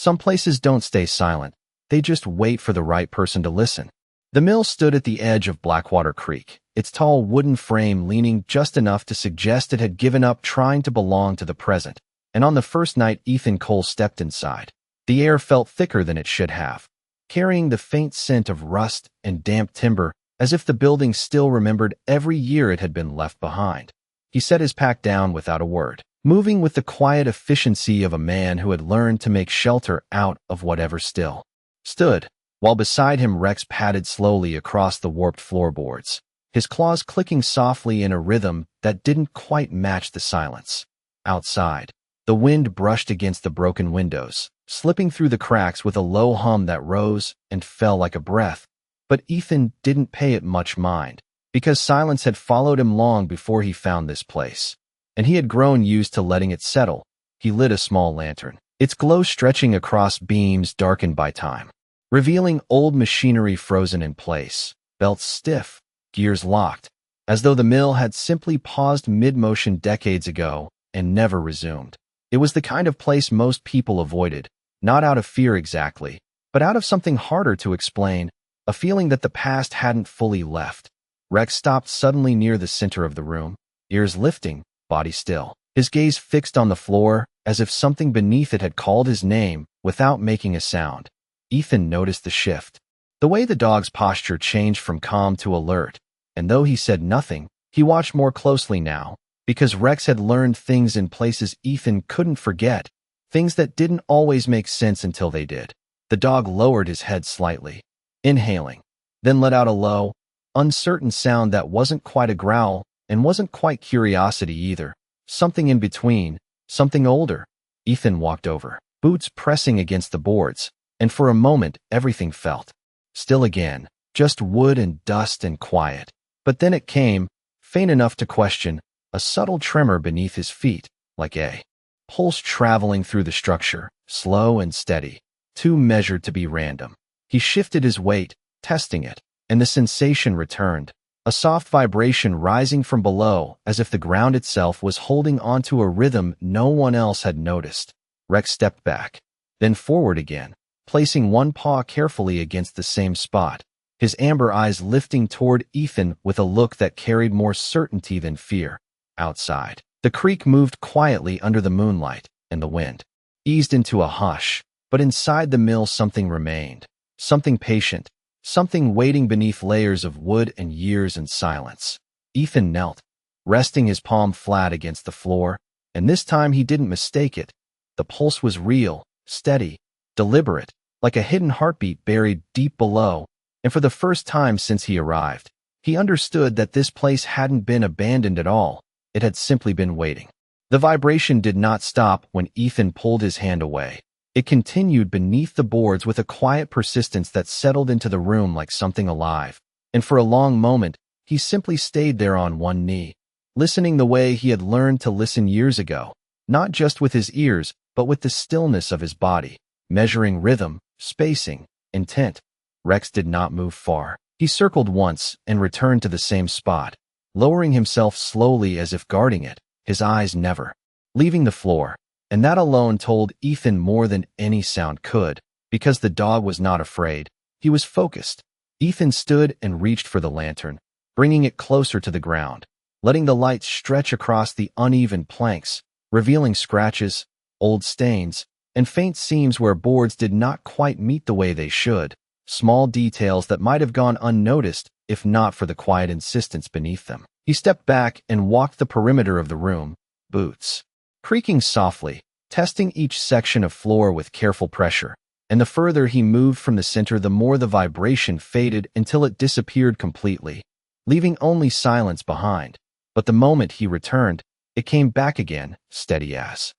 Some places don't stay silent. They just wait for the right person to listen. The mill stood at the edge of Blackwater Creek, its tall wooden frame leaning just enough to suggest it had given up trying to belong to the present. And on the first night Ethan Cole stepped inside, the air felt thicker than it should have, carrying the faint scent of rust and damp timber, as if the building still remembered every year it had been left behind. He set his pack down without a word, moving with the quiet efficiency of a man who had learned to make shelter out of whatever still stood, while beside him Rex padded slowly across the warped floorboards, his claws clicking softly in a rhythm that didn't quite match the silence. Outside, the wind brushed against the broken windows, slipping through the cracks with a low hum that rose and fell like a breath. But Ethan didn't pay it much mind, because silence had followed him long before he found this place, and he had grown used to letting it settle. He lit a small lantern, its glow stretching across beams darkened by time, revealing old machinery frozen in place, belts stiff, gears locked, as though the mill had simply paused mid-motion decades ago and never resumed. It was the kind of place most people avoided, not out of fear exactly, but out of something harder to explain, a feeling that the past hadn't fully left. Rex stopped suddenly near the center of the room, ears lifting, body still, his gaze fixed on the floor, as if something beneath it had called his name without making a sound. Ethan noticed the shift. The way the dog's posture changed from calm to alert, and though he said nothing, he watched more closely now, because Rex had learned things in places Ethan couldn't forget, things that didn't always make sense until they did. The dog lowered his head slightly, inhaling, then let out a low, uncertain sound that wasn't quite a growl and wasn't quite curiosity either. Something in between, something older. Ethan walked over, boots pressing against the boards, and for a moment everything felt still again, just wood and dust and quiet. But then it came, faint enough to question, a subtle tremor beneath his feet, like a pulse traveling through the structure, slow and steady, too measured to be random. He shifted his weight, testing it, and the sensation returned, a soft vibration rising from below as if the ground itself was holding onto a rhythm no one else had noticed. Rex stepped back, then forward again, placing one paw carefully against the same spot, his amber eyes lifting toward Ethan with a look that carried more certainty than fear. Outside, the creek moved quietly under the moonlight, and the wind eased into a hush, but inside the mill something remained, something patient, something waiting beneath layers of wood and years and silence. Ethan knelt, resting his palm flat against the floor, and this time he didn't mistake it. The pulse was real, steady, deliberate, like a hidden heartbeat buried deep below, and for the first time since he arrived, he understood that this place hadn't been abandoned at all. It had simply been waiting. The vibration did not stop when Ethan pulled his hand away. It continued beneath the boards with a quiet persistence that settled into the room like something alive, and for a long moment, he simply stayed there on one knee, listening the way he had learned to listen years ago, not just with his ears, but with the stillness of his body, measuring rhythm, spacing, intent. Rex did not move far. He circled once and returned to the same spot, lowering himself slowly as if guarding it, his eyes never leaving the floor. And that alone told Ethan more than any sound could, because the dog was not afraid. He was focused. Ethan stood and reached for the lantern, bringing it closer to the ground, letting the light stretch across the uneven planks, revealing scratches, old stains, and faint seams where boards did not quite meet the way they should, small details that might have gone unnoticed if not for the quiet insistence beneath them. He stepped back and walked the perimeter of the room, boots creaking softly, testing each section of floor with careful pressure, and the further he moved from the center the more the vibration faded until it disappeared completely, leaving only silence behind. But the moment he returned, it came back again, steady as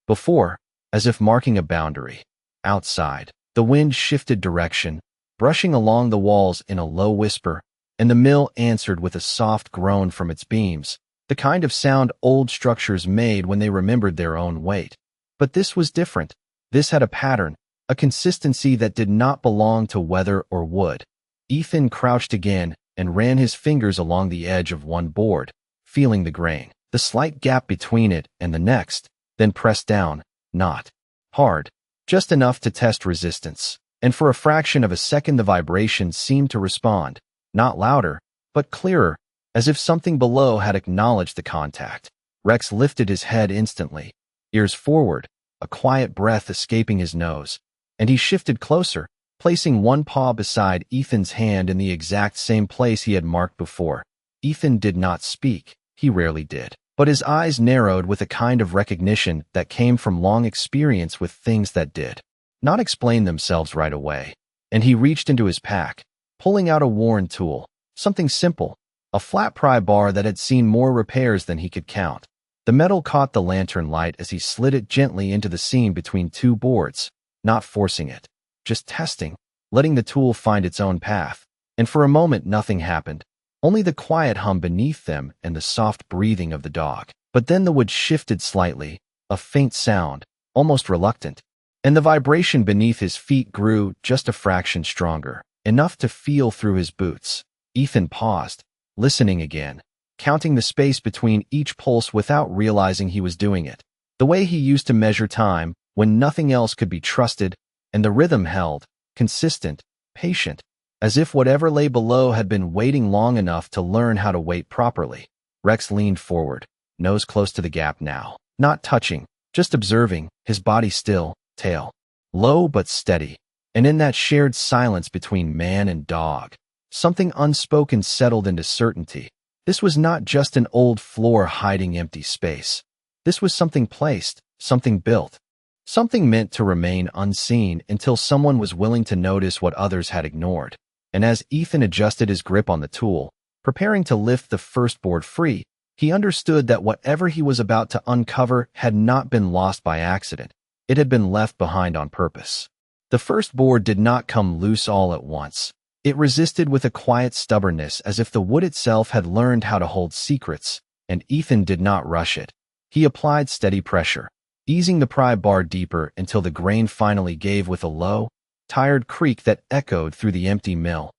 before, as if marking a boundary. Outside, the wind shifted direction, brushing along the walls in a low whisper, and the mill answered with a soft groan from its beams, the kind of sound old structures made when they remembered their own weight. But this was different. This had a pattern, a consistency that did not belong to weather or wood. Ethan crouched again and ran his fingers along the edge of one board, feeling the grain, the slight gap between it and the next, then pressed down, not hard, just enough to test resistance. And for a fraction of a second the vibration seemed to respond, not louder, but clearer, as if something below had acknowledged the contact. Rex lifted his head instantly, ears forward, a quiet breath escaping his nose, and he shifted closer, placing one paw beside Ethan's hand in the exact same place he had marked before. Ethan did not speak, he rarely did, but his eyes narrowed with a kind of recognition that came from long experience with things that did not explain themselves right away. And he reached into his pack, pulling out a worn tool, something simple, a flat pry bar that had seen more repairs than he could count. The metal caught the lantern light as he slid it gently into the seam between two boards, not forcing it, just testing, letting the tool find its own path. And for a moment nothing happened, only the quiet hum beneath them and the soft breathing of the dog. But then the wood shifted slightly, a faint sound, almost reluctant, and the vibration beneath his feet grew just a fraction stronger, enough to feel through his boots. Ethan paused, listening again, counting the space between each pulse without realizing he was doing it. The way he used to measure time, when nothing else could be trusted, and the rhythm held, consistent, patient, as if whatever lay below had been waiting long enough to learn how to wait properly. Rex leaned forward, nose close to the gap now, not touching, just observing, his body still, tail low but steady. And in that shared silence between man and dog, something unspoken settled into certainty. This was not just an old floor hiding empty space. This was something placed, something built, something meant to remain unseen until someone was willing to notice what others had ignored. And as Ethan adjusted his grip on the tool, preparing to lift the first board free, he understood that whatever he was about to uncover had not been lost by accident. It had been left behind on purpose. The first board did not come loose all at once. It resisted with a quiet stubbornness as if the wood itself had learned how to hold secrets, and Ethan did not rush it. He applied steady pressure, easing the pry bar deeper until the grain finally gave with a low, tired creak that echoed through the empty mill.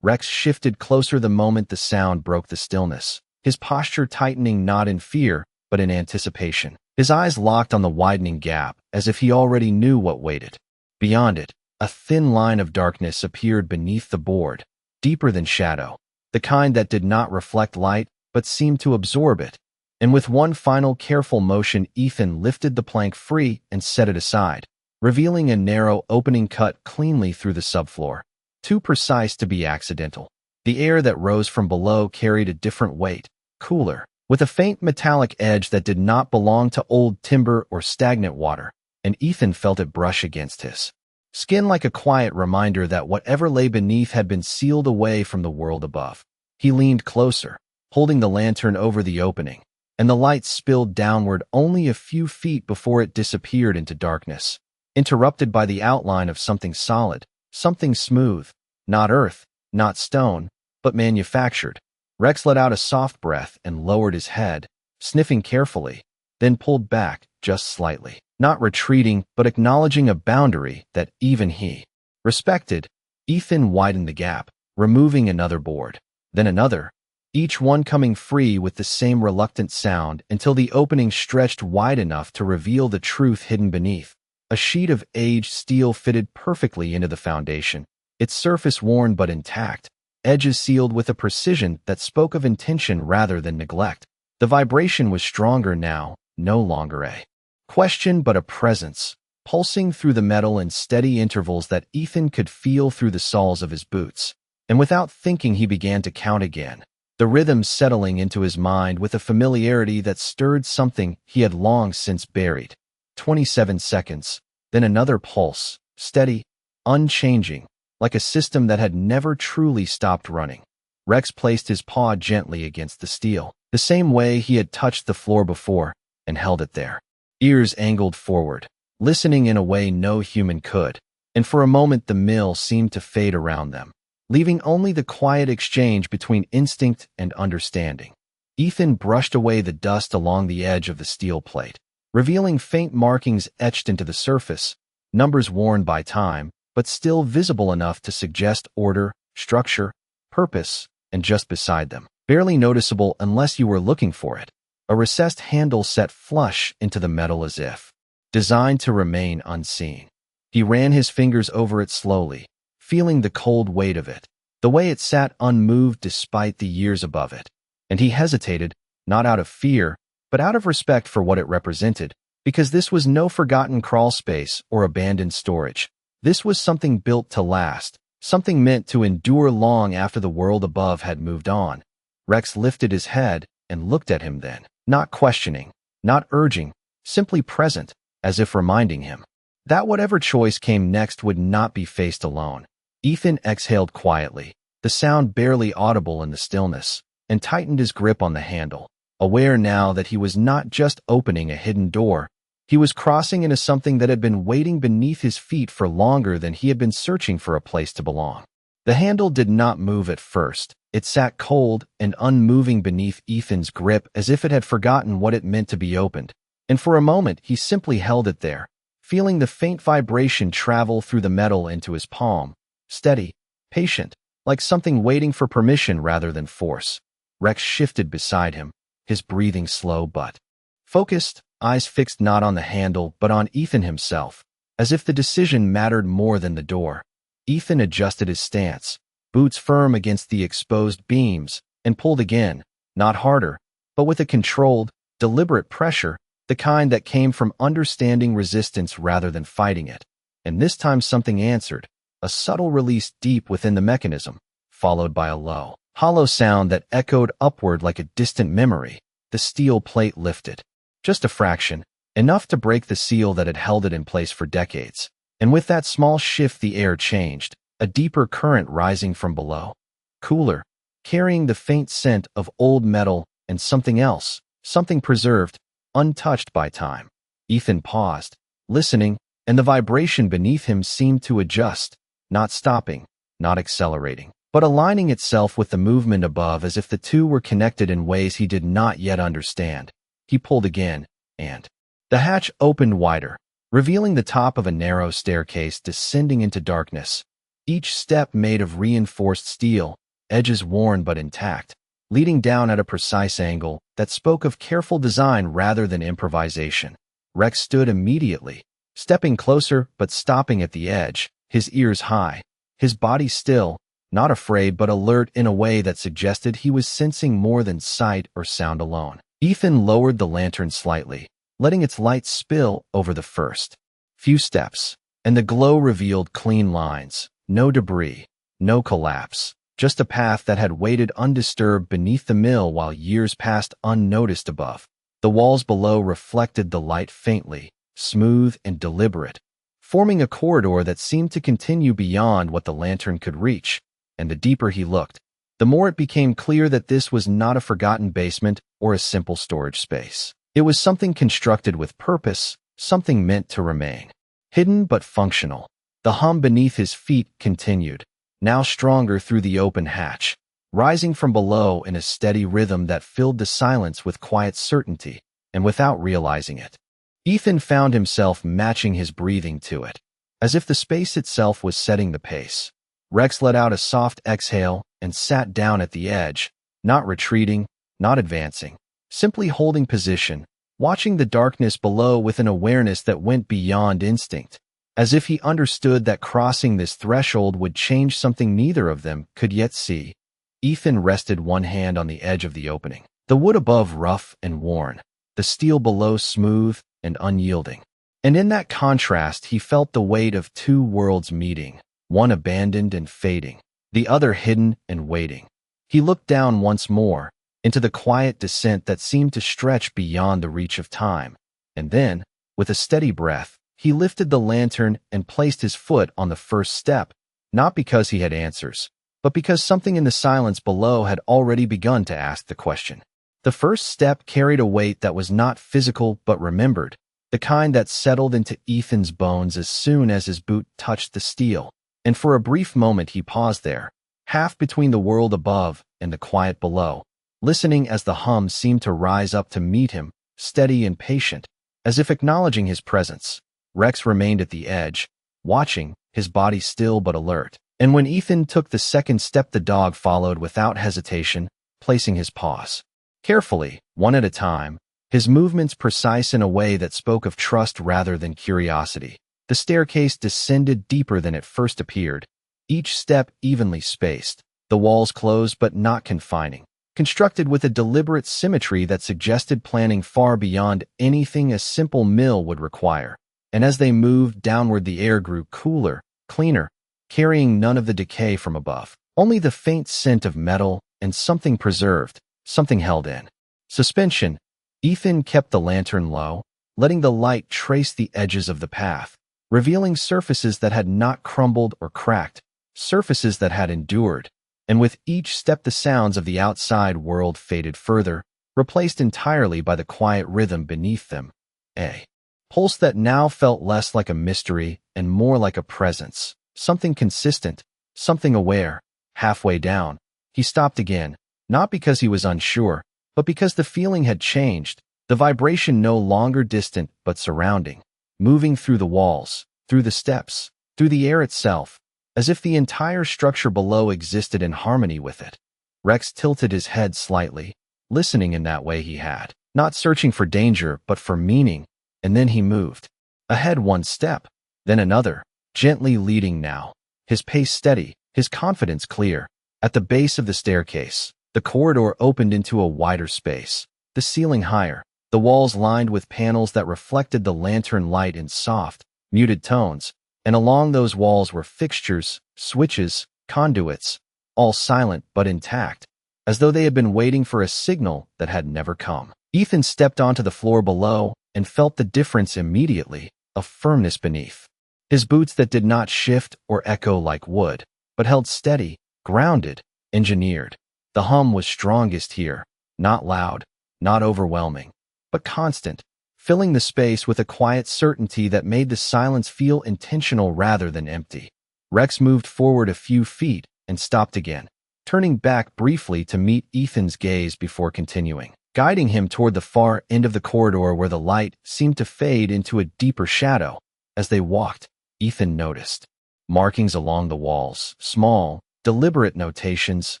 Rex shifted closer the moment the sound broke the stillness, his posture tightening not in fear, but in anticipation. His eyes locked on the widening gap, as if he already knew what waited. Beyond it, a thin line of darkness appeared beneath the board, deeper than shadow, the kind that did not reflect light, but seemed to absorb it. And with one final careful motion, Ethan lifted the plank free and set it aside, revealing a narrow opening cut cleanly through the subfloor, too precise to be accidental. The air that rose from below carried a different weight, cooler, with a faint metallic edge that did not belong to old timber or stagnant water, and Ethan felt it brush against his skin like a quiet reminder that whatever lay beneath had been sealed away from the world above. He leaned closer, holding the lantern over the opening, and the light spilled downward only a few feet before it disappeared into darkness, interrupted by the outline of something solid, something smooth, not earth, not stone, but manufactured. Rex let out a soft breath and lowered his head, sniffing carefully, then pulled back just slightly, not retreating but acknowledging a boundary that even he respected. Ethan widened the gap, removing another board, then another, each one coming free with the same reluctant sound until the opening stretched wide enough to reveal the truth hidden beneath. A sheet of aged steel fitted perfectly into the foundation, its surface worn but intact, edges sealed with a precision that spoke of intention rather than neglect. The vibration was stronger now, no longer a question but a presence, pulsing through the metal in steady intervals that Ethan could feel through the soles of his boots. And without thinking he began to count again, the rhythm settling into his mind with a familiarity that stirred something he had long since buried. 27 seconds, then another pulse, steady, unchanging, like a system that had never truly stopped running. Rex placed his paw gently against the steel, the same way he had touched the floor before, and held it there. Ears angled forward, listening in a way no human could, and for a moment the mill seemed to fade around them, leaving only the quiet exchange between instinct and understanding. Ethan brushed away the dust along the edge of the steel plate, revealing faint markings etched into the surface, numbers worn by time, but still visible enough to suggest order, structure, purpose, and just beside them, barely noticeable unless you were looking for it, a recessed handle set flush into the metal as if designed to remain unseen. He ran his fingers over it slowly, feeling the cold weight of it, the way it sat unmoved despite the years above it. And he hesitated, not out of fear, but out of respect for what it represented, because this was no forgotten crawl space or abandoned storage. This was something built to last, something meant to endure long after the world above had moved on. Rex lifted his head and looked at him then, not questioning, not urging, simply present, as if reminding him that whatever choice came next would not be faced alone. Ethan exhaled quietly, the sound barely audible in the stillness, and tightened his grip on the handle, aware now that he was not just opening a hidden door. He was crossing into something that had been waiting beneath his feet for longer than he had been searching for a place to belong. The handle did not move at first. It sat cold and unmoving beneath Ethan's grip as if it had forgotten what it meant to be opened. And for a moment, he simply held it there, feeling the faint vibration travel through the metal into his palm, steady, patient, like something waiting for permission rather than force. Rex shifted beside him, his breathing slow but focused, eyes fixed not on the handle but on Ethan himself, as if the decision mattered more than the door. Ethan adjusted his stance, boots firm against the exposed beams, and pulled again, not harder, but with a controlled, deliberate pressure, the kind that came from understanding resistance rather than fighting it. And this time something answered, a subtle release deep within the mechanism, followed by a low, hollow sound that echoed upward like a distant memory. The steel plate lifted. Just a fraction, enough to break the seal that had held it in place for decades. And with that small shift the air changed, a deeper current rising from below. Cooler, carrying the faint scent of old metal and something else, something preserved, untouched by time. Ethan paused, listening, and the vibration beneath him seemed to adjust, not stopping, not accelerating, but aligning itself with the movement above as if the two were connected in ways he did not yet understand. He pulled again, and the hatch opened wider, revealing the top of a narrow staircase descending into darkness. Each step made of reinforced steel, edges worn but intact, leading down at a precise angle that spoke of careful design rather than improvisation. Rex stood immediately, stepping closer but stopping at the edge, his ears high, his body still, not afraid but alert in a way that suggested he was sensing more than sight or sound alone. Ethan lowered the lantern slightly, letting its light spill over the first few steps, and the glow revealed clean lines, no debris, no collapse, just a path that had waited undisturbed beneath the mill while years passed unnoticed above. The walls below reflected the light faintly, smooth and deliberate, forming a corridor that seemed to continue beyond what the lantern could reach. And the deeper he looked, the more it became clear that this was not a forgotten basement or a simple storage space. It was something constructed with purpose, something meant to remain hidden but functional. The hum beneath his feet continued, now stronger through the open hatch, rising from below in a steady rhythm that filled the silence with quiet certainty, and without realizing it, Ethan found himself matching his breathing to it, as if the space itself was setting the pace. Rex let out a soft exhale and sat down at the edge, not retreating, not advancing, simply holding position, watching the darkness below with an awareness that went beyond instinct, as if he understood that crossing this threshold would change something neither of them could yet see. Ethan rested one hand on the edge of the opening, the wood above rough and worn, the steel below smooth and unyielding. And in that contrast he felt the weight of two worlds meeting, one abandoned and fading, the other hidden and waiting. He looked down once more, into the quiet descent that seemed to stretch beyond the reach of time, and then, with a steady breath, he lifted the lantern and placed his foot on the first step, not because he had answers, but because something in the silence below had already begun to ask the question. The first step carried a weight that was not physical but remembered, the kind that settled into Ethan's bones as soon as his boot touched the steel, and for a brief moment he paused there, half between the world above and the quiet below, listening as the hum seemed to rise up to meet him, steady and patient, as if acknowledging his presence. Rex remained at the edge, watching, his body still but alert. And when Ethan took the second step, the dog followed without hesitation, placing his paws carefully, one at a time, his movements precise in a way that spoke of trust rather than curiosity. The staircase descended deeper than it first appeared, each step evenly spaced, the walls closed but not confining, constructed with a deliberate symmetry that suggested planning far beyond anything a simple mill would require. And as they moved downward, the air grew cooler, cleaner, carrying none of the decay from above, only the faint scent of metal and something preserved, something held in suspension. Ethan kept the lantern low, letting the light trace the edges of the path, revealing surfaces that had not crumbled or cracked, surfaces that had endured. And with each step the sounds of the outside world faded further, replaced entirely by the quiet rhythm beneath them. A pulse that now felt less like a mystery and more like a presence, something consistent, something aware. Halfway down, he stopped again, not because he was unsure, but because the feeling had changed, the vibration no longer distant but surrounding, moving through the walls, through the steps, through the air itself, as if the entire structure below existed in harmony with it. Rex tilted his head slightly, listening in that way he had, not searching for danger but for meaning, and then he moved. Ahead one step, then another, gently leading now, his pace steady, his confidence clear. At the base of the staircase, the corridor opened into a wider space, the ceiling higher, the walls lined with panels that reflected the lantern light in soft, muted tones, and along those walls were fixtures, switches, conduits, all silent but intact, as though they had been waiting for a signal that had never come. Ethan stepped onto the floor below and felt the difference immediately, a firmness beneath. His boots that did not shift or echo like wood, but held steady, grounded, engineered. The hum was strongest here, not loud, not overwhelming, but constant, filling the space with a quiet certainty that made the silence feel intentional rather than empty. Rex moved forward a few feet and stopped again, turning back briefly to meet Ethan's gaze before continuing, guiding him toward the far end of the corridor where the light seemed to fade into a deeper shadow. As they walked, Ethan noticed markings along the walls, small, deliberate notations,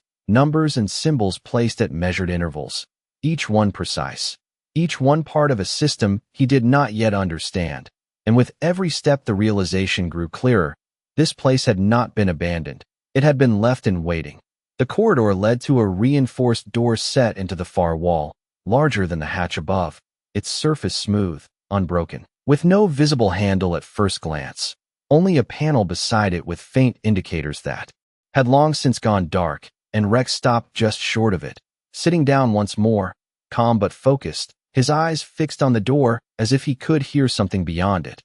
numbers and symbols placed at measured intervals, each one precise, each one part of a system he did not yet understand. And with every step the realization grew clearer. This place had not been abandoned. It had been left in waiting. The corridor led to a reinforced door set into the far wall, larger than the hatch above, its surface smooth, unbroken, with no visible handle at first glance, only a panel beside it with faint indicators that had long since gone dark, and Rex stopped just short of it, sitting down once more, calm but focused, his eyes fixed on the door as if he could hear something beyond it.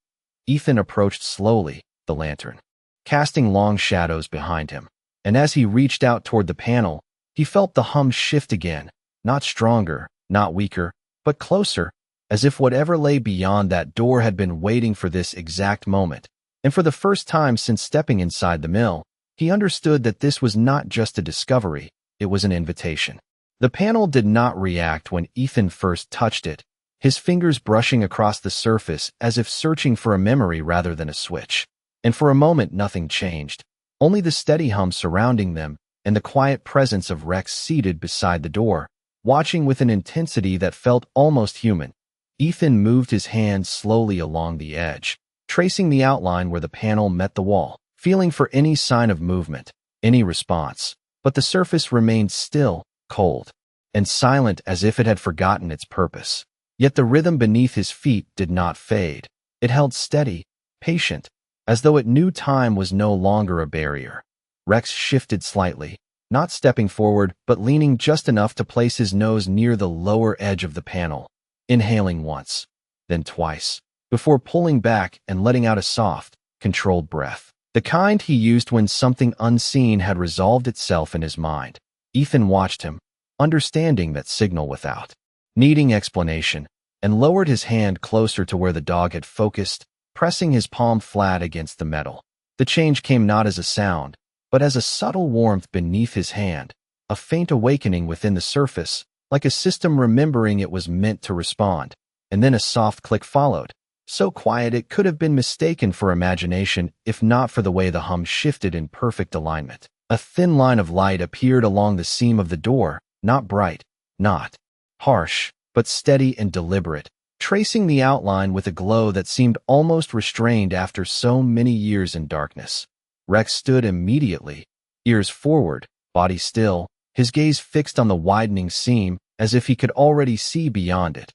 Ethan approached slowly, the lantern casting long shadows behind him, and as he reached out toward the panel, he felt the hum shift again, not stronger, not weaker, but closer, as if whatever lay beyond that door had been waiting for this exact moment. And for the first time since stepping inside the mill, he understood that this was not just a discovery, it was an invitation. The panel did not react when Ethan first touched it, his fingers brushing across the surface as if searching for a memory rather than a switch. And for a moment nothing changed, only the steady hum surrounding them and the quiet presence of Rex seated beside the door, watching with an intensity that felt almost human. Ethan moved his hand slowly along the edge, tracing the outline where the panel met the wall, feeling for any sign of movement, any response. But the surface remained still, cold, and silent as if it had forgotten its purpose. Yet the rhythm beneath his feet did not fade. It held steady, patient, as though it knew time was no longer a barrier. Rex shifted slightly, not stepping forward but leaning just enough to place his nose near the lower edge of the panel, inhaling once, then twice, before pulling back and letting out a soft, controlled breath, the kind he used when something unseen had resolved itself in his mind. Ethan watched him, understanding that signal without needing explanation, and lowered his hand closer to where the dog had focused, pressing his palm flat against the metal. The change came not as a sound, but as a subtle warmth beneath his hand, a faint awakening within the surface, like a system remembering it was meant to respond. And then a soft click followed, so quiet it could have been mistaken for imagination if not for the way the hum shifted in perfect alignment. A thin line of light appeared along the seam of the door, not bright, not harsh, but steady and deliberate, tracing the outline with a glow that seemed almost restrained after so many years in darkness. Rex stood immediately, ears forward, body still, his gaze fixed on the widening seam as if he could already see beyond it.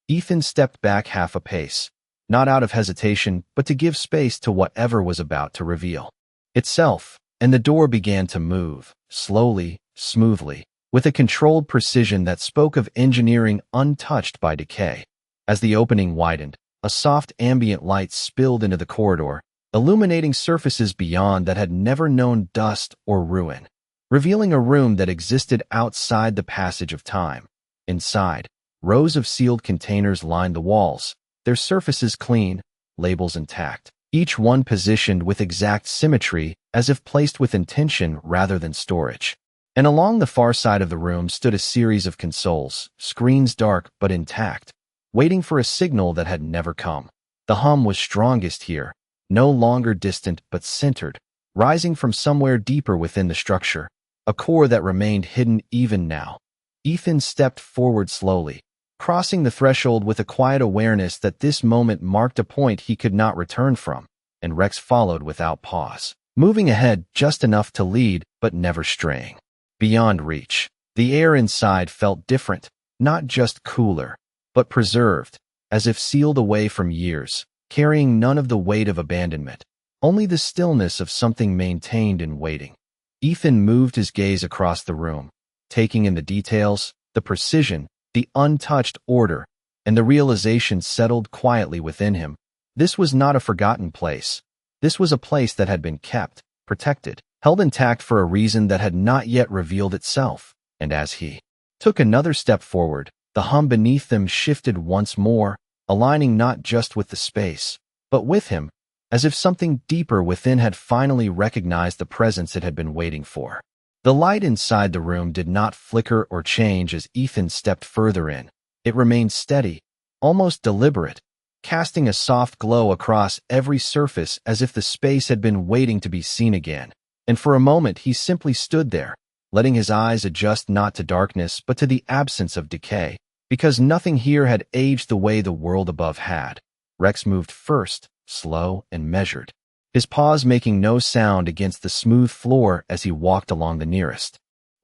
Ethan stepped back half a pace, not out of hesitation, but to give space to whatever was about to reveal itself, and the door began to move, slowly, smoothly, with a controlled precision that spoke of engineering untouched by decay. As the opening widened, a soft ambient light spilled into the corridor, illuminating surfaces beyond that had never known dust or ruin, revealing a room that existed outside the passage of time. Inside, rows of sealed containers lined the walls, their surfaces clean, labels intact, each one positioned with exact symmetry as if placed with intention rather than storage. And along the far side of the room stood a series of consoles, screens dark but intact, waiting for a signal that had never come. The hum was strongest here, no longer distant but centered, rising from somewhere deeper within the structure, a core that remained hidden even now. Ethan stepped forward slowly, crossing the threshold with a quiet awareness that this moment marked a point he could not return from, and Rex followed without pause, moving ahead just enough to lead but never straying beyond reach. The air inside felt different, not just cooler, but preserved, as if sealed away from years, carrying none of the weight of abandonment, only the stillness of something maintained in waiting. Ethan moved his gaze across the room, taking in the details, the precision, the untouched order, and the realization settled quietly within him. This was not a forgotten place. This was a place that had been kept, protected, held intact for a reason that had not yet revealed itself. And as he took another step forward, the hum beneath them shifted once more, aligning not just with the space, but with him, as if something deeper within had finally recognized the presence it had been waiting for. The light inside the room did not flicker or change as Ethan stepped further in. It remained steady, almost deliberate, casting a soft glow across every surface as if the space had been waiting to be seen again. And for a moment he simply stood there, letting his eyes adjust not to darkness but to the absence of decay, because nothing here had aged the way the world above had. Rex moved first, slow and measured, his paws making no sound against the smooth floor as he walked along the nearest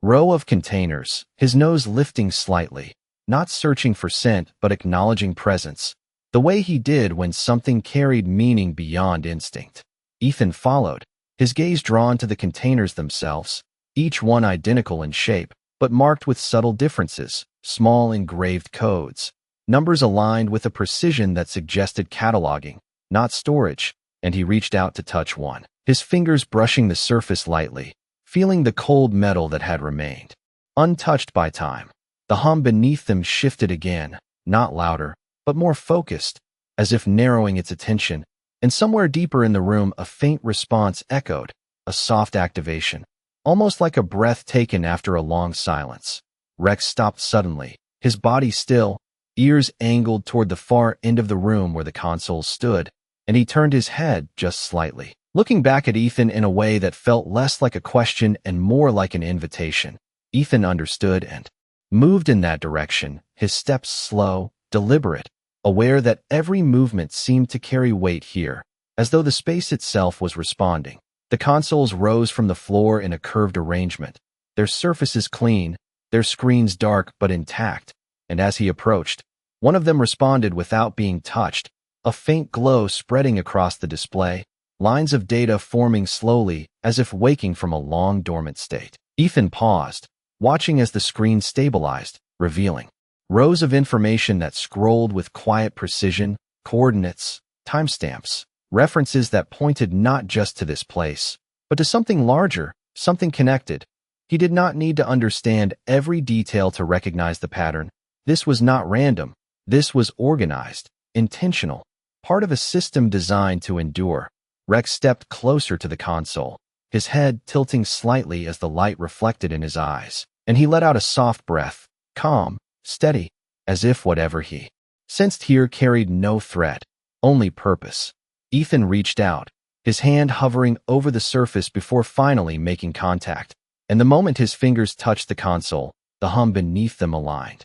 row of containers, his nose lifting slightly, not searching for scent but acknowledging presence, the way he did when something carried meaning beyond instinct. Ethan followed, his gaze drawn to the containers themselves, each one identical in shape, but marked with subtle differences, small engraved codes, numbers aligned with a precision that suggested cataloging, not storage, and he reached out to touch one, his fingers brushing the surface lightly, feeling the cold metal that had remained untouched by time. The hum beneath them shifted again, not louder, but more focused, as if narrowing its attention, and somewhere deeper in the room a faint response echoed, a soft activation, almost like a breath taken after a long silence. Rex stopped suddenly, his body still, ears angled toward the far end of the room where the consoles stood, and he turned his head just slightly, looking back at Ethan in a way that felt less like a question and more like an invitation. Ethan understood and moved in that direction, his steps slow, deliberate, aware that every movement seemed to carry weight here, as though the space itself was responding. The consoles rose from the floor in a curved arrangement, their surfaces clean, their screens dark but intact, and as he approached, one of them responded without being touched, a faint glow spreading across the display, lines of data forming slowly as if waking from a long dormant state. Ethan paused, watching as the screen stabilized, revealing rows of information that scrolled with quiet precision, coordinates, timestamps, references that pointed not just to this place, but to something larger, something connected. He did not need to understand every detail to recognize the pattern. This was not random. This was organized, intentional, part of a system designed to endure. Rex stepped closer to the console, his head tilting slightly as the light reflected in his eyes, and he let out a soft breath, calm, steady, as if whatever he sensed here carried no threat, only purpose. Ethan reached out, his hand hovering over the surface before finally making contact, and the moment his fingers touched the console, the hum beneath them aligned.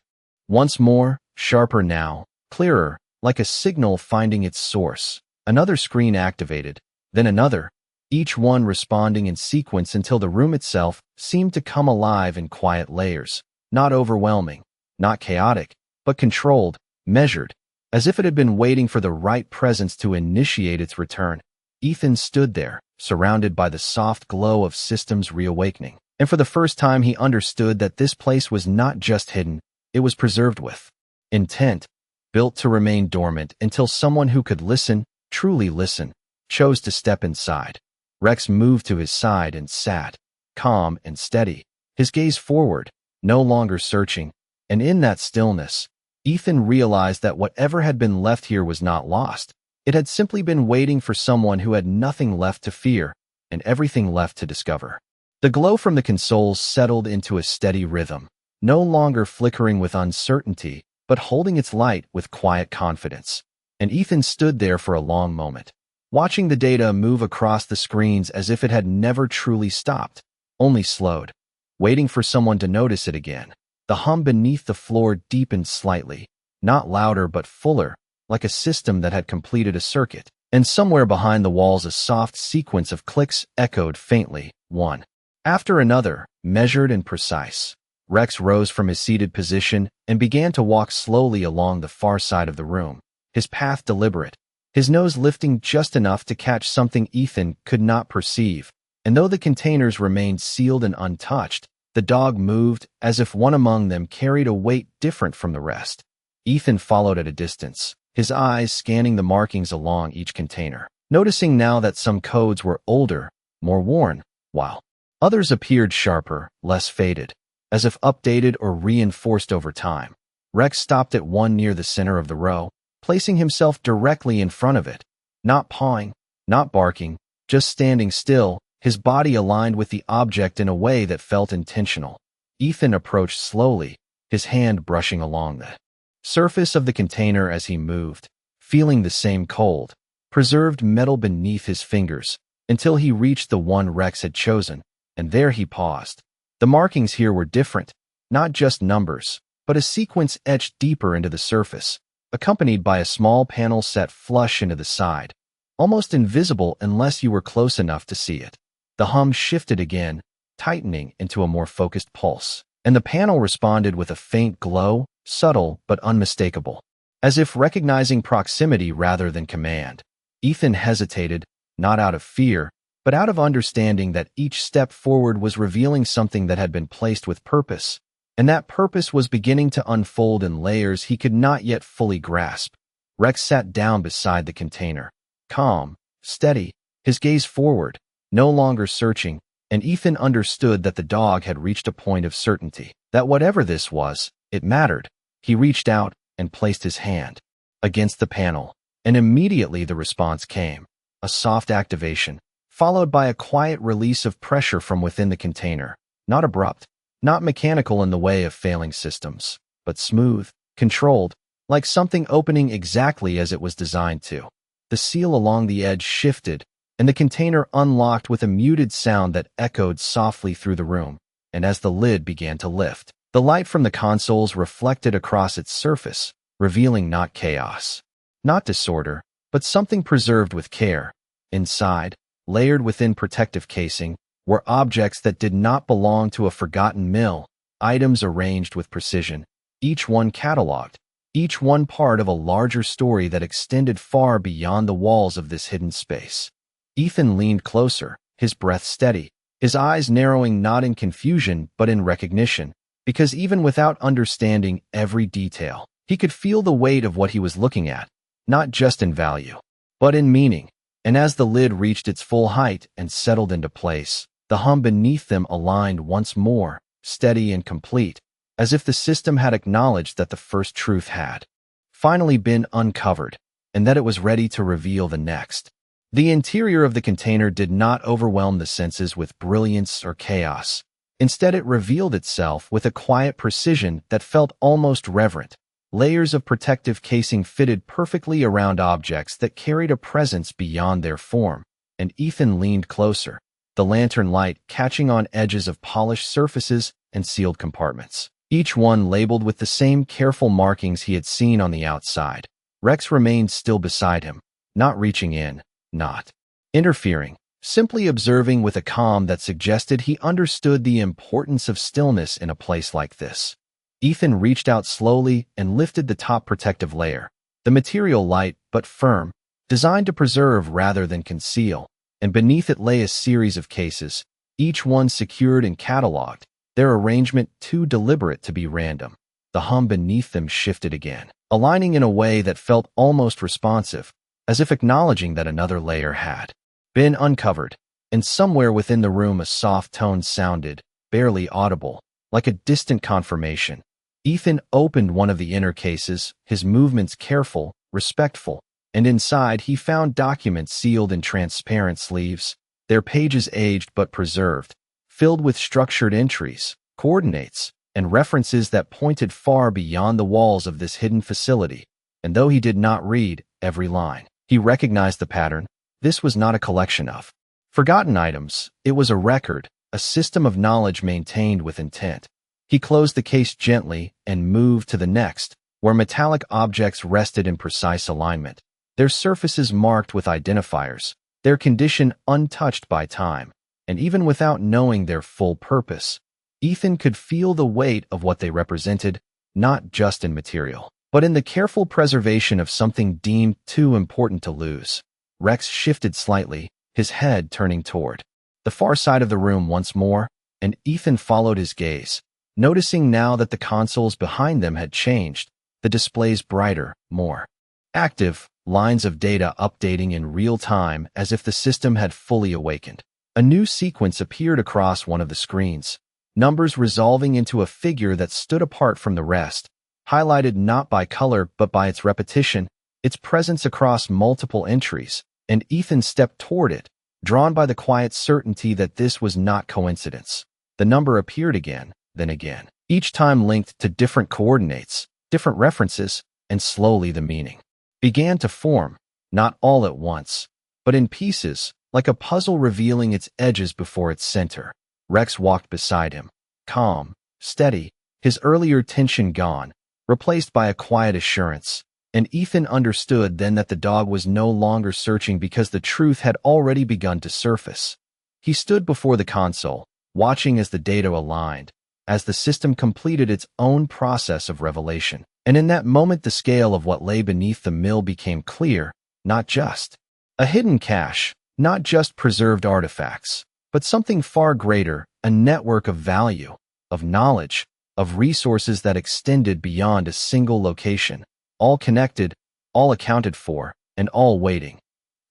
Once more, sharper now, clearer, like a signal finding its source. Another screen activated, then another, each one responding in sequence until the room itself seemed to come alive in quiet layers, not overwhelming, not chaotic, but controlled, measured, as if it had been waiting for the right presence to initiate its return. Ethan stood there, surrounded by the soft glow of systems reawakening. And for the first time he understood that this place was not just hidden, it was preserved with intent, built to remain dormant until someone who could listen, truly listen, chose to step inside. Rex moved to his side and sat, calm and steady, his gaze forward, no longer searching, and in that stillness, Ethan realized that whatever had been left here was not lost. It had simply been waiting for someone who had nothing left to fear and everything left to discover. The glow from the consoles settled into a steady rhythm, no longer flickering with uncertainty, but holding its light with quiet confidence. And Ethan stood there for a long moment, watching the data move across the screens as if it had never truly stopped, only slowed, waiting for someone to notice it again. The hum beneath the floor deepened slightly, not louder but fuller, like a system that had completed a circuit. And somewhere behind the walls a soft sequence of clicks echoed faintly, one after another, measured and precise. Rex rose from his seated position and began to walk slowly along the far side of the room, his path deliberate, his nose lifting just enough to catch something Ethan could not perceive. And though the containers remained sealed and untouched, the dog moved as if one among them carried a weight different from the rest. Ethan followed at a distance, his eyes scanning the markings along each container, noticing now that some codes were older, more worn, while others appeared sharper, less faded, as if updated or reinforced over time. Rex stopped at one near the center of the row, placing himself directly in front of it, not pawing, not barking, just standing still, his body aligned with the object in a way that felt intentional. Ethan approached slowly, his hand brushing along the surface of the container as he moved, feeling the same cold, preserved metal beneath his fingers, until he reached the one Rex had chosen, and there he paused. The markings here were different, not just numbers, but a sequence etched deeper into the surface, accompanied by a small panel set flush into the side, almost invisible unless you were close enough to see it. The hum shifted again, tightening into a more focused pulse, and the panel responded with a faint glow, subtle but unmistakable, as if recognizing proximity rather than command. Ethan hesitated, not out of fear, but out of understanding that each step forward was revealing something that had been placed with purpose, and that purpose was beginning to unfold in layers he could not yet fully grasp. Rex sat down beside the container, calm, steady, his gaze forward, no longer searching, and Ethan understood that the dog had reached a point of certainty, that whatever this was, it mattered. He reached out and placed his hand against the panel, and immediately the response came, a soft activation, followed by a quiet release of pressure from within the container, not abrupt, not mechanical in the way of failing systems, but smooth, controlled, like something opening exactly as it was designed to. The seal along the edge shifted, and the container unlocked with a muted sound that echoed softly through the room, and as the lid began to lift, the light from the consoles reflected across its surface, revealing not chaos, not disorder, but something preserved with care. Inside, layered within protective casing, were objects that did not belong to a forgotten mill, items arranged with precision, each one cataloged, each one part of a larger story that extended far beyond the walls of this hidden space. Ethan leaned closer, his breath steady, his eyes narrowing not in confusion but in recognition, because even without understanding every detail, he could feel the weight of what he was looking at, not just in value, but in meaning. And as the lid reached its full height and settled into place, the hum beneath them aligned once more, steady and complete, as if the system had acknowledged that the first truth had finally been uncovered, and that it was ready to reveal the next. The interior of the container did not overwhelm the senses with brilliance or chaos. Instead, it revealed itself with a quiet precision that felt almost reverent. Layers of protective casing fitted perfectly around objects that carried a presence beyond their form, and Ethan leaned closer, the lantern light catching on edges of polished surfaces and sealed compartments, each one labeled with the same careful markings he had seen on the outside. Rex remained still beside him, not reaching in, not interfering, simply observing with a calm that suggested he understood the importance of stillness in a place like this. Ethan reached out slowly and lifted the top protective layer, the material light but firm, designed to preserve rather than conceal, and beneath it lay a series of cases, each one secured and cataloged, their arrangement too deliberate to be random. The hum beneath them shifted again, aligning in a way that felt almost responsive, as if acknowledging that another layer had been uncovered, and somewhere within the room a soft tone sounded, barely audible, like a distant confirmation. Ethan opened one of the inner cases, his movements careful, respectful, and inside he found documents sealed in transparent sleeves, their pages aged but preserved, filled with structured entries, coordinates, and references that pointed far beyond the walls of this hidden facility. And though he did not read every line, he recognized the pattern. This was not a collection of forgotten items. It was a record, a system of knowledge maintained with intent. He closed the case gently and moved to the next, where metallic objects rested in precise alignment, their surfaces marked with identifiers, their condition untouched by time, and even without knowing their full purpose, Ethan could feel the weight of what they represented, not just in material, but in the careful preservation of something deemed too important to lose. Rex shifted slightly, his head turning toward the far side of the room once more, and Ethan followed his gaze, noticing now that the consoles behind them had changed, the displays brighter, more active, lines of data updating in real time as if the system had fully awakened. A new sequence appeared across one of the screens, numbers resolving into a figure that stood apart from the rest, highlighted not by color but by its repetition, its presence across multiple entries, and Ethan stepped toward it, drawn by the quiet certainty that this was not coincidence. The number appeared again, then again, each time linked to different coordinates, different references, and slowly the meaning began to form, not all at once, but in pieces, like a puzzle revealing its edges before its center. Rex walked beside him, calm, steady, his earlier tension gone, replaced by a quiet assurance, and Ethan understood then that the dog was no longer searching because the truth had already begun to surface. He stood before the console, watching as the data aligned, as the system completed its own process of revelation. And in that moment the scale of what lay beneath the mill became clear, not just a hidden cache, not just preserved artifacts, but something far greater, a network of value, of knowledge, of resources that extended beyond a single location, all connected, all accounted for, and all waiting.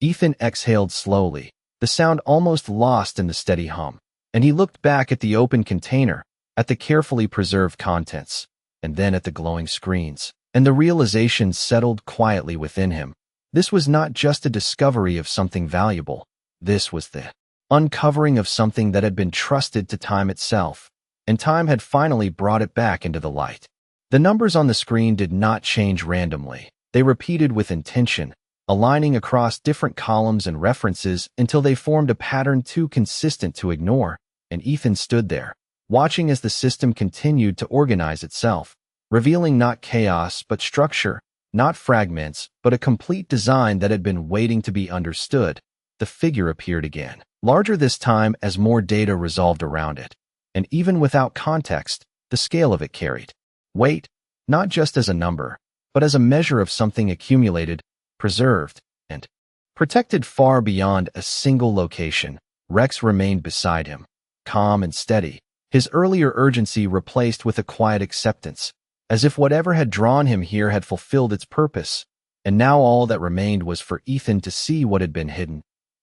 Ethan exhaled slowly, the sound almost lost in the steady hum, and he looked back at the open container, at the carefully preserved contents, and then at the glowing screens, and the realization settled quietly within him. This was not just a discovery of something valuable. This was the uncovering of something that had been trusted to time itself, and time had finally brought it back into the light. The numbers on the screen did not change randomly. They repeated with intention, aligning across different columns and references until they formed a pattern too consistent to ignore, and Ethan stood there, watching as the system continued to organize itself, revealing not chaos but structure, not fragments but a complete design that had been waiting to be understood. The figure appeared again, larger this time as more data resolved around it, and even without context, the scale of it carried weight, not just as a number, but as a measure of something accumulated, preserved, and protected far beyond a single location. Rex remained beside him, calm and steady, his earlier urgency replaced with a quiet acceptance, as if whatever had drawn him here had fulfilled its purpose, and now all that remained was for Ethan to see what had been hidden.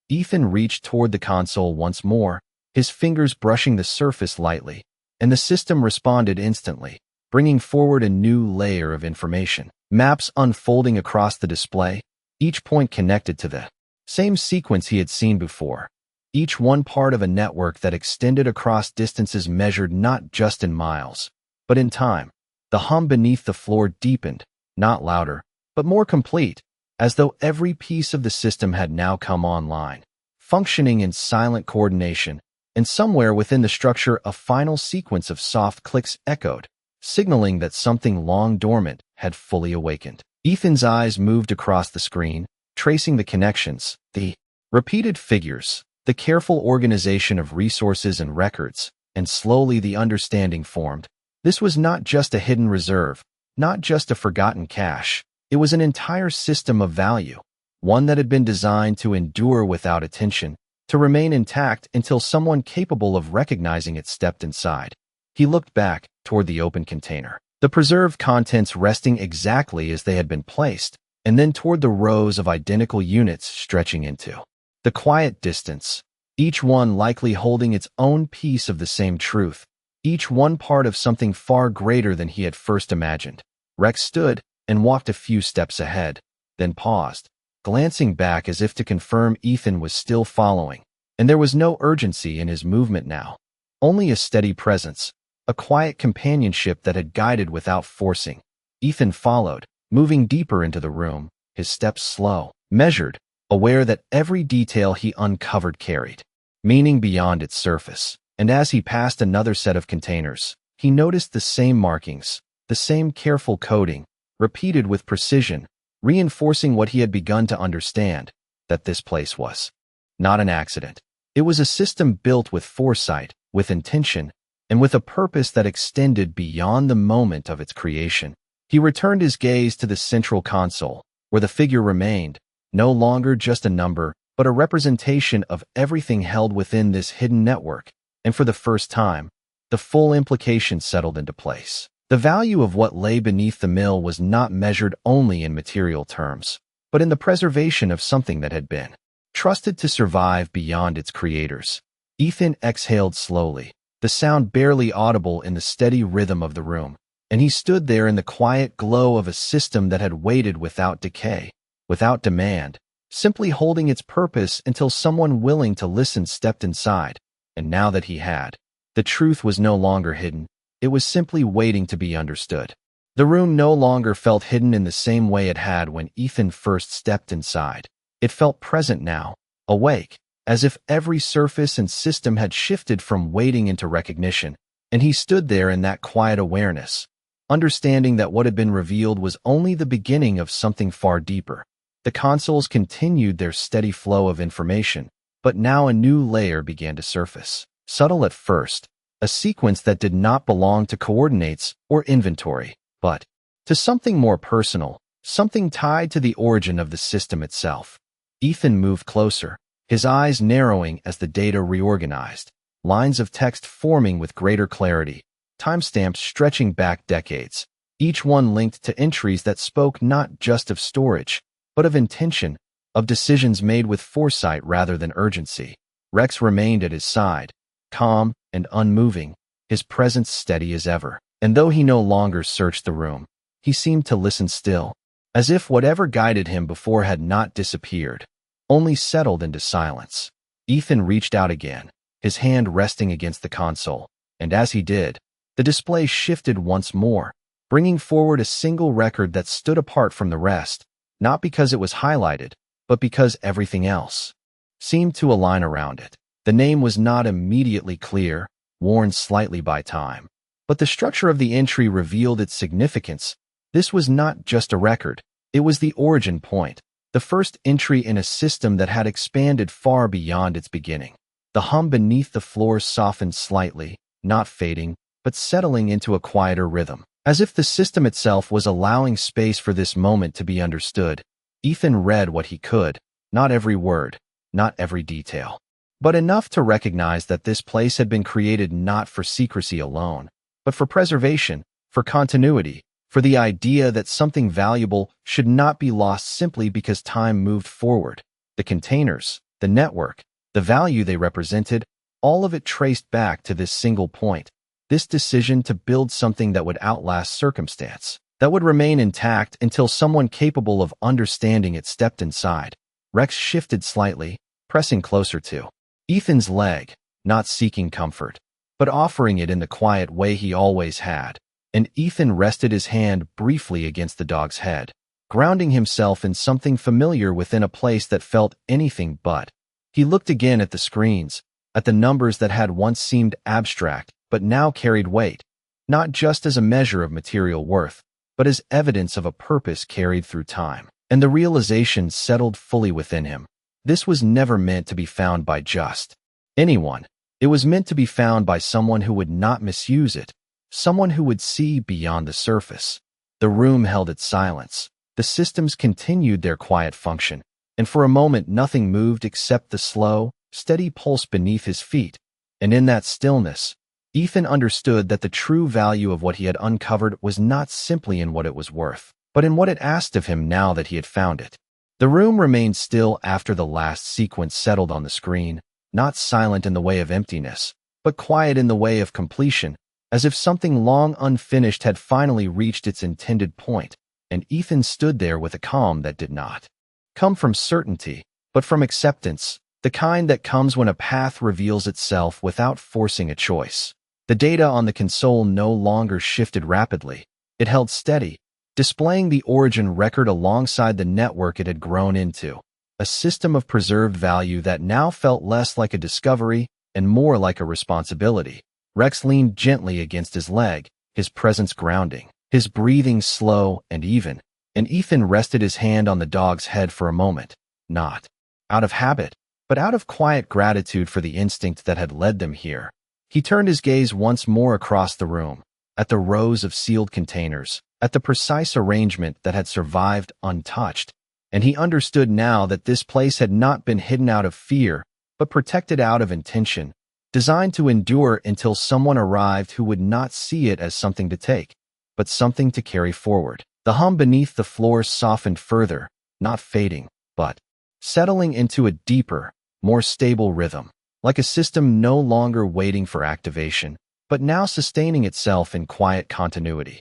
Ethan reached toward the console once more, his fingers brushing the surface lightly, and the system responded instantly, bringing forward a new layer of information. Maps unfolding across the display, each point connected to the same sequence he had seen before, each one part of a network that extended across distances measured not just in miles, but in time. The hum beneath the floor deepened, not louder, but more complete, as though every piece of the system had now come online, functioning in silent coordination, and somewhere within the structure a final sequence of soft clicks echoed, signaling that something long dormant had fully awakened. Ethan's eyes moved across the screen, tracing the connections, the repeated figures, the careful organization of resources and records, and slowly the understanding formed. This was not just a hidden reserve, not just a forgotten cache. It was an entire system of value, one that had been designed to endure without attention, to remain intact until someone capable of recognizing it stepped inside. He looked back toward the open container, the preserved contents resting exactly as they had been placed, and then toward the rows of identical units stretching into the quiet distance, each one likely holding its own piece of the same truth, each one part of something far greater than he had first imagined. Rex stood and walked a few steps ahead, then paused, glancing back as if to confirm Ethan was still following, and there was no urgency in his movement now, only a steady presence, a quiet companionship that had guided without forcing. Ethan followed, moving deeper into the room, his steps slow, measured, aware that every detail he uncovered carried meaning beyond its surface. And as he passed another set of containers, he noticed the same markings, the same careful coding, repeated with precision, reinforcing what he had begun to understand, that this place was not an accident. It was a system built with foresight, with intention, and with a purpose that extended beyond the moment of its creation. He returned his gaze to the central console, where the figure remained, no longer just a number, but a representation of everything held within this hidden network. And for the first time, the full implication settled into place. The value of what lay beneath the mill was not measured only in material terms, but in the preservation of something that had been trusted to survive beyond its creators. Ethan exhaled slowly, the sound barely audible in the steady rhythm of the room, and he stood there in the quiet glow of a system that had waited without decay, without demand, simply holding its purpose until someone willing to listen stepped inside. And now that he had, the truth was no longer hidden, it was simply waiting to be understood. The room no longer felt hidden in the same way it had when Ethan first stepped inside. It felt present now, awake, as if every surface and system had shifted from waiting into recognition, and he stood there in that quiet awareness, understanding that what had been revealed was only the beginning of something far deeper. The consoles continued their steady flow of information, but now a new layer began to surface. Subtle at first, a sequence that did not belong to coordinates or inventory, but to something more personal, something tied to the origin of the system itself. Ethan moved closer, his eyes narrowing as the data reorganized, lines of text forming with greater clarity, timestamps stretching back decades, each one linked to entries that spoke not just of storage, but of intention, of decisions made with foresight rather than urgency. Rex remained at his side, calm and unmoving, his presence steady as ever. And though he no longer searched the room, he seemed to listen still, as if whatever guided him before had not disappeared, only settled into silence. Ethan reached out again, his hand resting against the console, and as he did, the display shifted once more, bringing forward a single record that stood apart from the rest, not because it was highlighted, but because everything else seemed to align around it. The name was not immediately clear, worn slightly by time, but the structure of the entry revealed its significance. This was not just a record, it was the origin point, the first entry in a system that had expanded far beyond its beginning. The hum beneath the floor softened slightly, not fading, but settling into a quieter rhythm, as if the system itself was allowing space for this moment to be understood. Ethan read what he could, not every word, not every detail, but enough to recognize that this place had been created not for secrecy alone, but for preservation, for continuity, for the idea that something valuable should not be lost simply because time moved forward. The containers, the network, the value they represented, all of it traced back to this single point, this decision to build something that would outlast circumstance, that would remain intact until someone capable of understanding it stepped inside. Rex shifted slightly, pressing closer to Ethan's leg, not seeking comfort, but offering it in the quiet way he always had, and Ethan rested his hand briefly against the dog's head, grounding himself in something familiar within a place that felt anything but. He looked again at the screens, at the numbers that had once seemed abstract, but now carried weight, not just as a measure of material worth, but as evidence of a purpose carried through time. And the realization settled fully within him. This was never meant to be found by just anyone. It was meant to be found by someone who would not misuse it, someone who would see beyond the surface. The room held its silence. The systems continued their quiet function, and for a moment nothing moved except the slow, steady pulse beneath his feet. And in that stillness, Ethan understood that the true value of what he had uncovered was not simply in what it was worth, but in what it asked of him now that he had found it. The room remained still after the last sequence settled on the screen, not silent in the way of emptiness, but quiet in the way of completion, as if something long unfinished had finally reached its intended point, and Ethan stood there with a calm that did not come from certainty, but from acceptance, the kind that comes when a path reveals itself without forcing a choice. The data on the console no longer shifted rapidly. It held steady, displaying the origin record alongside the network it had grown into, a system of preserved value that now felt less like a discovery and more like a responsibility. Rex leaned gently against his leg, his presence grounding, his breathing slow and even, and Ethan rested his hand on the dog's head for a moment, not out of habit, but out of quiet gratitude for the instinct that had led them here. He turned his gaze once more across the room, at the rows of sealed containers, at the precise arrangement that had survived untouched, and he understood now that this place had not been hidden out of fear, but protected out of intention, designed to endure until someone arrived who would not see it as something to take, but something to carry forward. The hum beneath the floor softened further, not fading, but settling into a deeper, more stable rhythm, like a system no longer waiting for activation, but now sustaining itself in quiet continuity.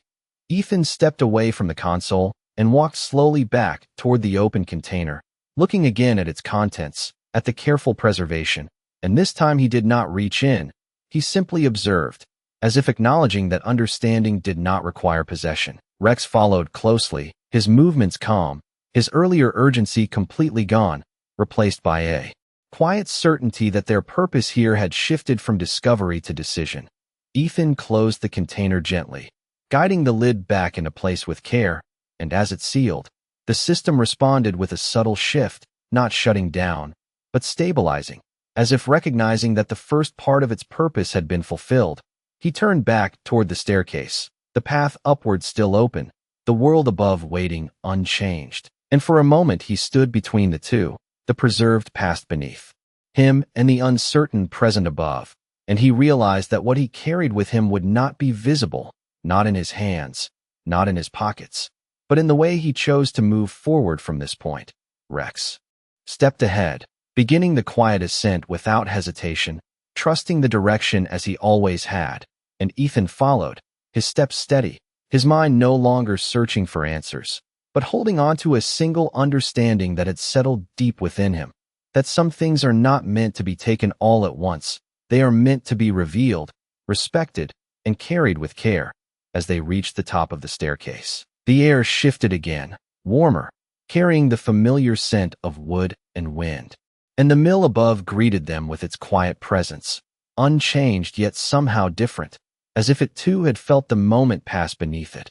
Ethan stepped away from the console and walked slowly back toward the open container, looking again at its contents, at the careful preservation, and this time he did not reach in. He simply observed, as if acknowledging that understanding did not require possession. Rex followed closely, his movements calm, his earlier urgency completely gone, replaced by a quiet certainty that their purpose here had shifted from discovery to decision. Ethan closed the container gently, guiding the lid back into place with care, and as it sealed, the system responded with a subtle shift, not shutting down, but stabilizing, as if recognizing that the first part of its purpose had been fulfilled. He turned back toward the staircase, the path upward still open, the world above waiting unchanged. And for a moment he stood between the two, the preserved past beneath him and the uncertain present above, and he realized that what he carried with him would not be visible, not in his hands, not in his pockets, but in the way he chose to move forward from this point. Rex stepped ahead, beginning the quiet ascent without hesitation, trusting the direction as he always had, and Ethan followed, his steps steady, his mind no longer searching for answers, but holding on to a single understanding that had settled deep within him, that some things are not meant to be taken all at once. They are meant to be revealed, respected, and carried with care. As they reached the top of the staircase, the air shifted again, warmer, carrying the familiar scent of wood and wind. And the mill above greeted them with its quiet presence, unchanged yet somehow different, as if it too had felt the moment pass beneath it.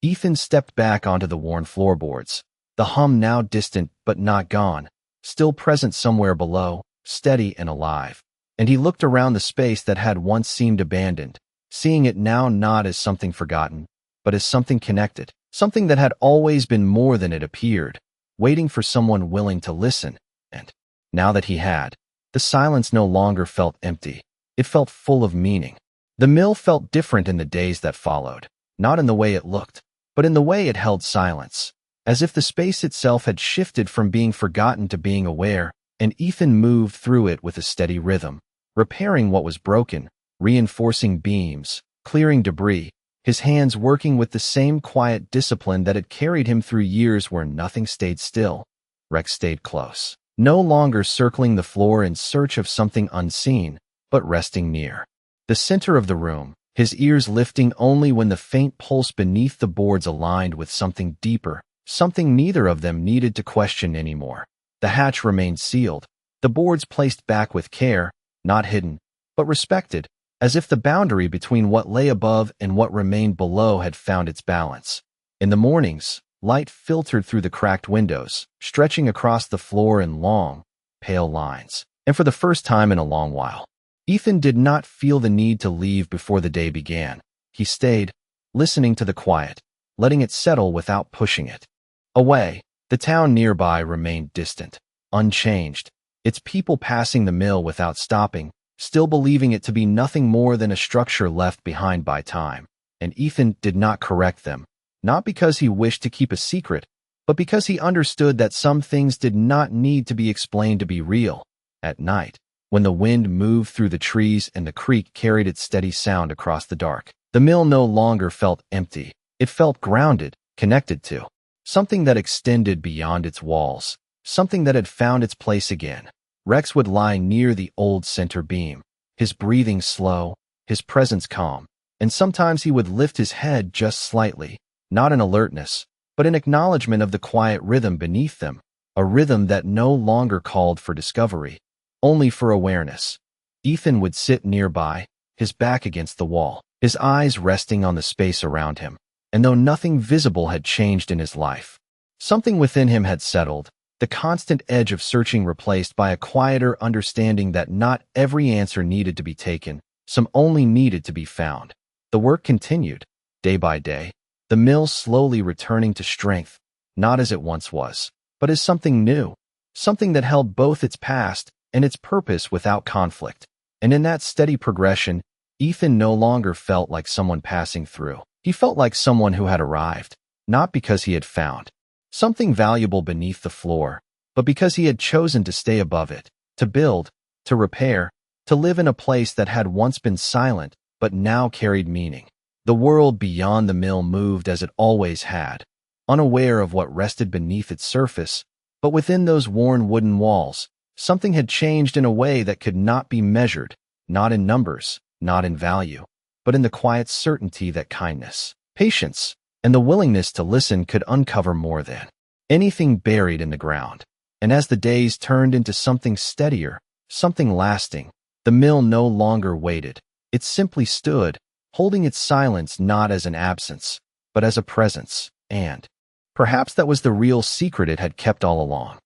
Ethan stepped back onto the worn floorboards, the hum now distant but not gone, still present somewhere below, steady and alive. And he looked around the space that had once seemed abandoned, seeing it now not as something forgotten, but as something connected, something that had always been more than it appeared, waiting for someone willing to listen. And now that he had, the silence no longer felt empty. It felt full of meaning. The mill felt different in the days that followed, not in the way it looked, but in the way it held silence, as if the space itself had shifted from being forgotten to being aware, and Ethan moved through it with a steady rhythm, repairing what was broken, reinforcing beams, clearing debris, his hands working with the same quiet discipline that had carried him through years where nothing stayed still. Rex stayed close, no longer circling the floor in search of something unseen, but resting near the center of the room, his ears lifting only when the faint pulse beneath the boards aligned with something deeper, something neither of them needed to question anymore. The hatch remained sealed, the boards placed back with care, not hidden, but respected, as if the boundary between what lay above and what remained below had found its balance. In the mornings, light filtered through the cracked windows, stretching across the floor in long, pale lines. And for the first time in a long while, Ethan did not feel the need to leave before the day began. He stayed, listening to the quiet, letting it settle without pushing it away. The town nearby remained distant, unchanged, its people passing the mill without stopping, still believing it to be nothing more than a structure left behind by time. And Ethan did not correct them, not because he wished to keep a secret, but because he understood that some things did not need to be explained to be real. At night, when the wind moved through the trees and the creek carried its steady sound across the dark, the mill no longer felt empty. It felt grounded, connected to something that extended beyond its walls, something that had found its place again. Rex would lie near the old center beam, his breathing slow, his presence calm, and sometimes he would lift his head just slightly, not in alertness, but in acknowledgement of the quiet rhythm beneath them, a rhythm that no longer called for discovery, only for awareness. Ethan would sit nearby, his back against the wall, his eyes resting on the space around him. And though nothing visible had changed in his life, something within him had settled, the constant edge of searching replaced by a quieter understanding that not every answer needed to be taken, some only needed to be found. The work continued, day by day, the mill slowly returning to strength, not as it once was, but as something new, something that held both its past and its purpose without conflict. And in that steady progression, Ethan no longer felt like someone passing through. He felt like someone who had arrived, not because he had found something valuable beneath the floor, but because he had chosen to stay above it, to build, to repair, to live in a place that had once been silent, but now carried meaning. The world beyond the mill moved as it always had, unaware of what rested beneath its surface, but within those worn wooden walls, something had changed in a way that could not be measured, not in numbers, not in value, but in the quiet certainty that kindness, patience, and the willingness to listen could uncover more than anything buried in the ground. And as the days turned into something steadier, something lasting, the mill no longer waited. It simply stood, holding its silence not as an absence, but as a presence. And perhaps that was the real secret it had kept all along.